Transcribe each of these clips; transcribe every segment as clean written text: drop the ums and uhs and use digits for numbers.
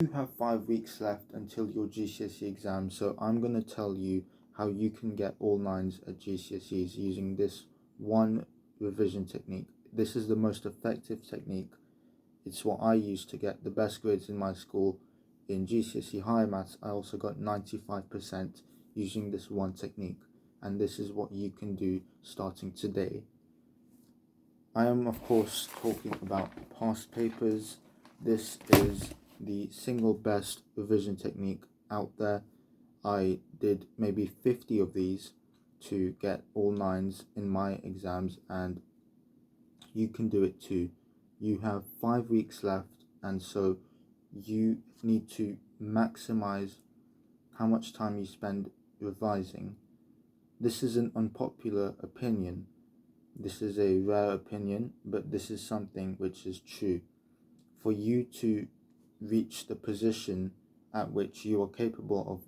You have 5 weeks left until your GCSE exam, so I'm going to tell you how you can get all nines at GCSEs using this one revision technique. This is the most effective technique. It's what I used to get the best grades in my school. In GCSE Higher Maths, I also got 95% using this one technique, and this is what you can do starting today. I am, of course, talking about past papers. This is the single best revision technique out there. I did maybe 50 of these to get all nines in my exams, and you can do it too. You have 5 weeks left, and so you need to maximize how much time you spend revising. This is an unpopular opinion. This is a rare opinion, but this is something which is true. For you to reach the position at which you are capable of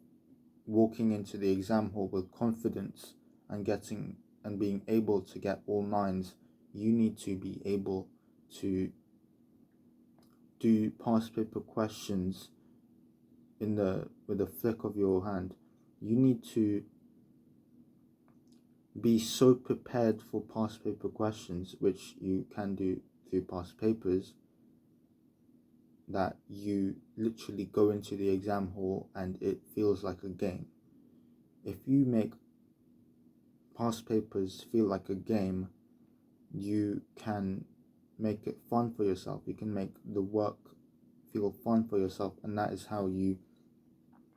walking into the exam hall with confidence and being able to get all nines, you need to be able to do past paper questions with a flick of your hand. You need to be so prepared for past paper questions, which you can do through past papers, that you literally go into the exam hall and it feels like a game. If you make past papers feel like a game, you can make it fun for yourself. You can make the work feel fun for yourself, and that is how you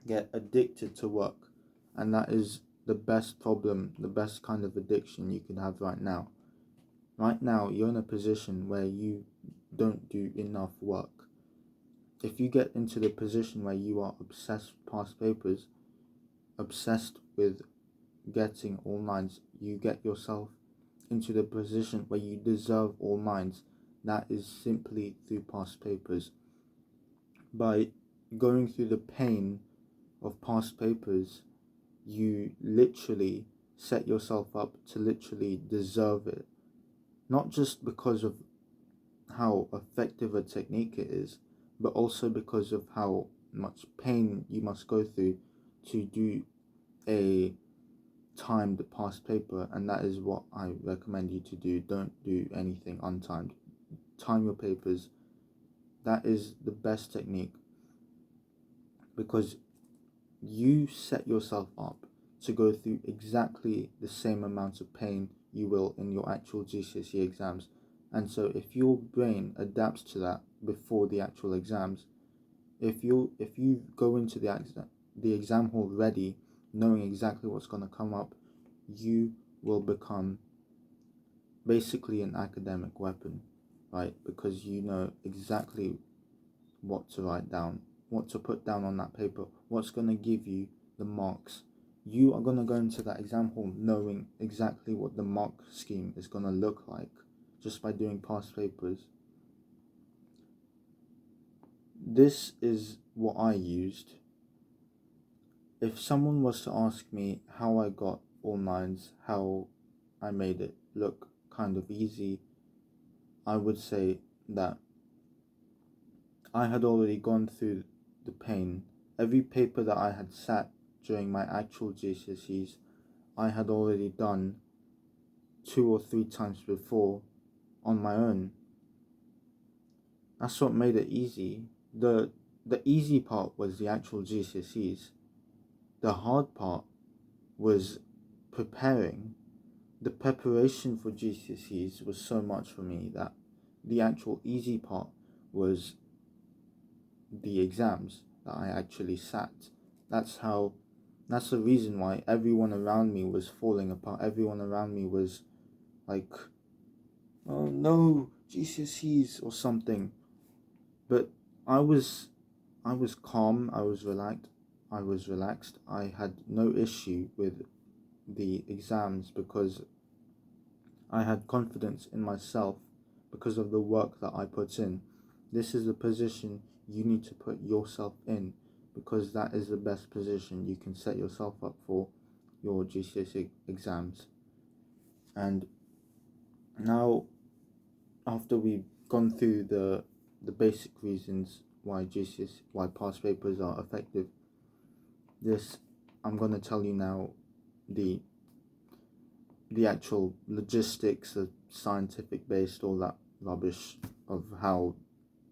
get addicted to work. And that is the best problem, the best kind of addiction you can have right now. Right now, you're in a position where you don't do enough work. If you get into the position where you are obsessed with past papers, obsessed with getting all nines, you get yourself into the position where you deserve all nines. That is simply through past papers. By going through the pain of past papers, you literally set yourself up to literally deserve it. Not just because of how effective a technique it is, but also because of how much pain you must go through to do a timed past paper, and that is what I recommend you to do. Don't do anything untimed. Time your papers. That is the best technique, because you set yourself up to go through exactly the same amount of pain you will in your actual GCSE exams. And so if your brain adapts to that before the actual exams, if you go into the exam hall ready, knowing exactly what's going to come up, you will become basically an academic weapon, right? Because you know exactly what to write down, what to put down on that paper, what's going to give you the marks. You are going to go into that exam hall knowing exactly what the mark scheme is going to look like just by doing past papers. This is what I used. If someone was to ask me how I got all nines, how I made it look kind of easy, I would say that I had already gone through the pain. Every paper that I had sat during my actual GCSEs, I had already done 2 or 3 times before on my own. That's what made it easy. The easy part was the actual GCSEs. The hard part was preparing. The preparation for GCSEs was so much for me that the actual easy part was the exams that I actually sat. That's the reason why everyone around me was falling apart. Everyone around me was like, oh no, GCSEs or something. But I was calm, I was relaxed. I had no issue with the exams because I had confidence in myself because of the work that I put in. This is the position you need to put yourself in, because that is the best position you can set yourself up for your GCSE exams. And now, after we've gone through the basic reasons why past papers are effective. This, I'm going to tell you now the actual logistics, the scientific based, all that rubbish of how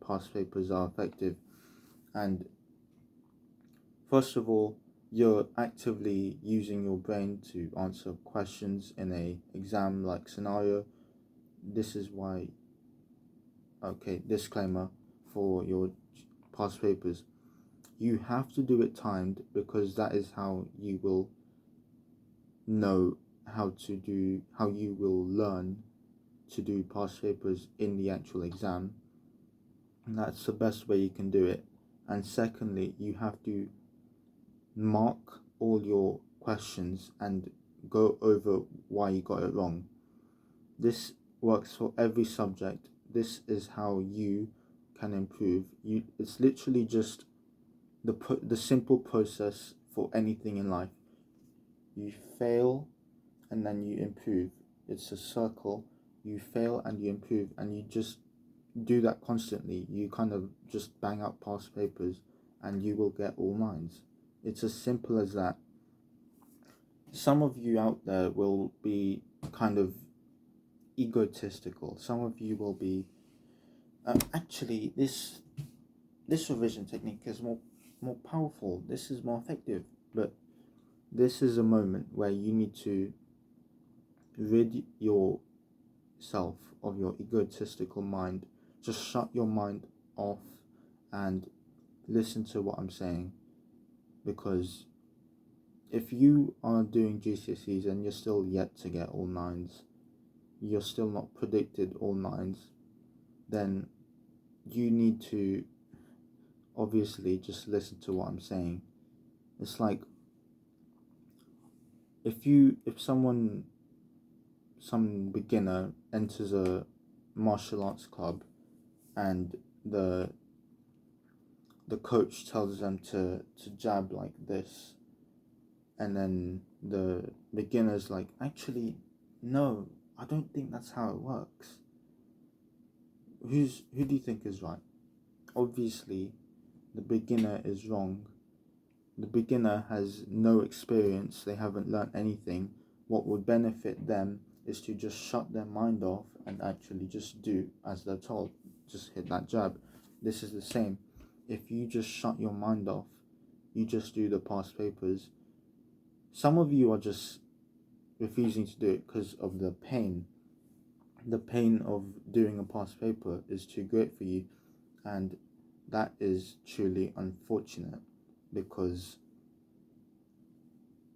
past papers are effective. And first of all, you're actively using your brain to answer questions in a exam like scenario. This is why, okay, disclaimer for your past papers, you have to do it timed, because that is how you will know how you will learn to do past papers in the actual exam. And that's the best way you can do it. And secondly, you have to mark all your questions and go over why you got it wrong. This works for every subject. This is how you can improve. It's literally just the simple process for anything in life. You fail and then you improve. It's a circle. You fail and you improve, and you just do that constantly. You kind of just bang out past papers and you will get all 9s. It's as simple as that. Some of you out there will be kind of egotistical. Some of you will be actually this revision technique is more powerful. This is more effective. But this is a moment where you need to rid yourself of your egotistical mind. Just shut your mind off and listen to what I'm saying. Because if you are doing GCSEs and you're still yet to get all 9s, you're still not predicted all 9s, then you need to obviously just listen to what I'm saying. It's like if some beginner enters a martial arts club and the coach tells them to jab like this, and then the beginner's like, actually, no, I don't think that's how it works. Who do you think is right? Obviously, the beginner is wrong. The beginner has no experience. They haven't learnt anything. What would benefit them is to just shut their mind off and actually just do as they're told. Just hit that jab. This is the same. If you just shut your mind off, you just do the past papers. Some of you are just refusing to do it because of the pain. The pain of doing a past paper is too great for you, and that is truly unfortunate, because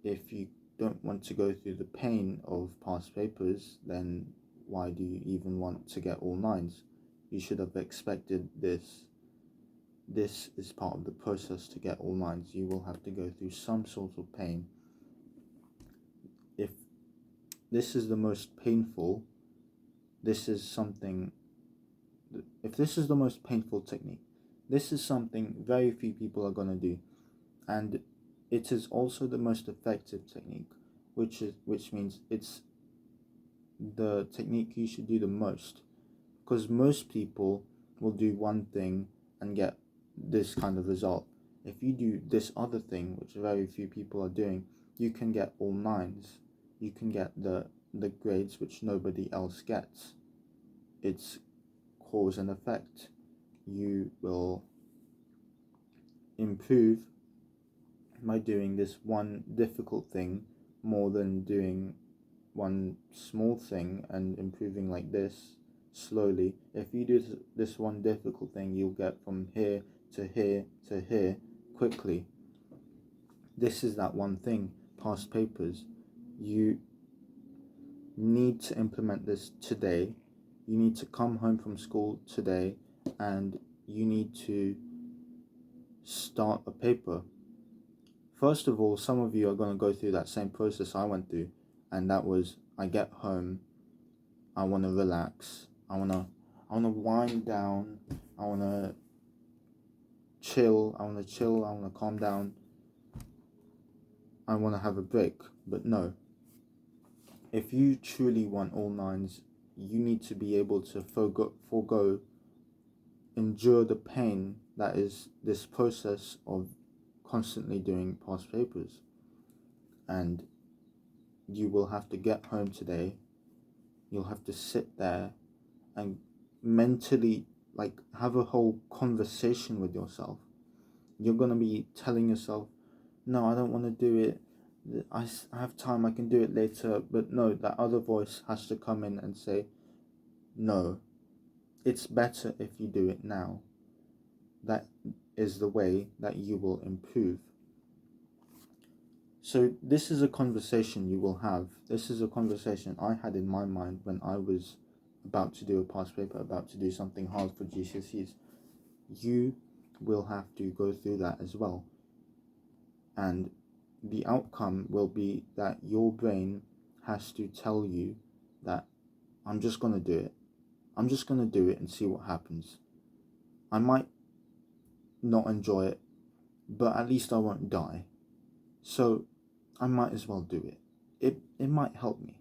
if you don't want to go through the pain of past papers, then why do you even want to get all 9s? You should have expected this. This is part of the process to get all 9s. You will have to go through some sort of pain. If this is the most painful, if this is the most painful technique, this is something very few people are going to do. And it is also the most effective technique, which means it's the technique you should do the most, because most people will do one thing and get this kind of result. If you do this other thing, which very few people are doing, you can get all 9s. You can get the grades which nobody else gets. It's cause and effect. You will improve by doing this one difficult thing more than doing one small thing and improving like this slowly. If you do this one difficult thing, you'll get from here to here to here quickly. This is that one thing, past papers. You need to implement this today. You need to come home from school today and you need to start a paper. First of all, some of you are going to go through that same process I went through, and that was, I get home, I want to relax, I want to wind down, I want to chill, I want to calm down, I want to have a break. But no, if you truly want all 9s, you need to be able to endure the pain that is this process of constantly doing past papers. And you will have to get home today, you'll have to sit there and mentally have a whole conversation with yourself. You're going to be telling yourself, no, I don't want to do it, I have time, I can do it later. But no, that other voice has to come in and say, no, it's better if you do it now. That is the way that you will improve. So this is a conversation you will have. This is a conversation I had in my mind when I was about to do a past paper, about to do something hard for GCSEs. You will have to go through that as well. And the outcome will be that your brain has to tell you that I'm just going to do it. I'm just going to do it and see what happens. I might not enjoy it, but at least I won't die. So I might as well do it. It might help me.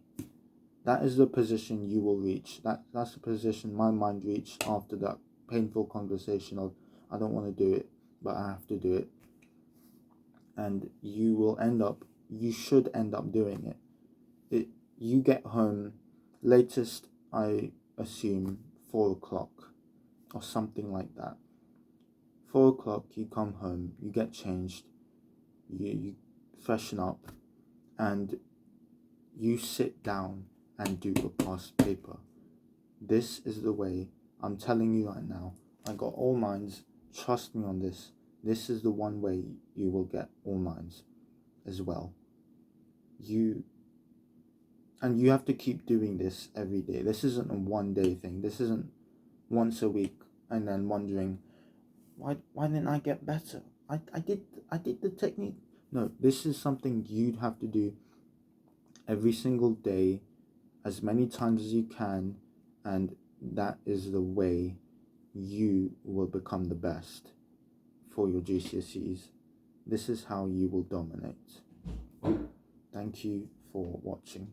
That is the position you will reach. That's the position my mind reached after that painful conversation of, I don't want to do it, but I have to do it. And you should end up doing it. You get home latest, I assume, 4 o'clock or something like that. 4 o'clock, you come home, you get changed, you freshen up, and you sit down and do a past paper. This is the way. I'm telling you right now, I got all nines. Trust me on this. This is the one way you will get all nines as well. You have to keep doing this every day. This isn't a one day thing. This isn't once a week and then wondering, why didn't I get better? I did the technique. No, this is something you'd have to do every single day, as many times as you can, and that is the way you will become the best for your GCSEs. This is how you will dominate. Thank you for watching.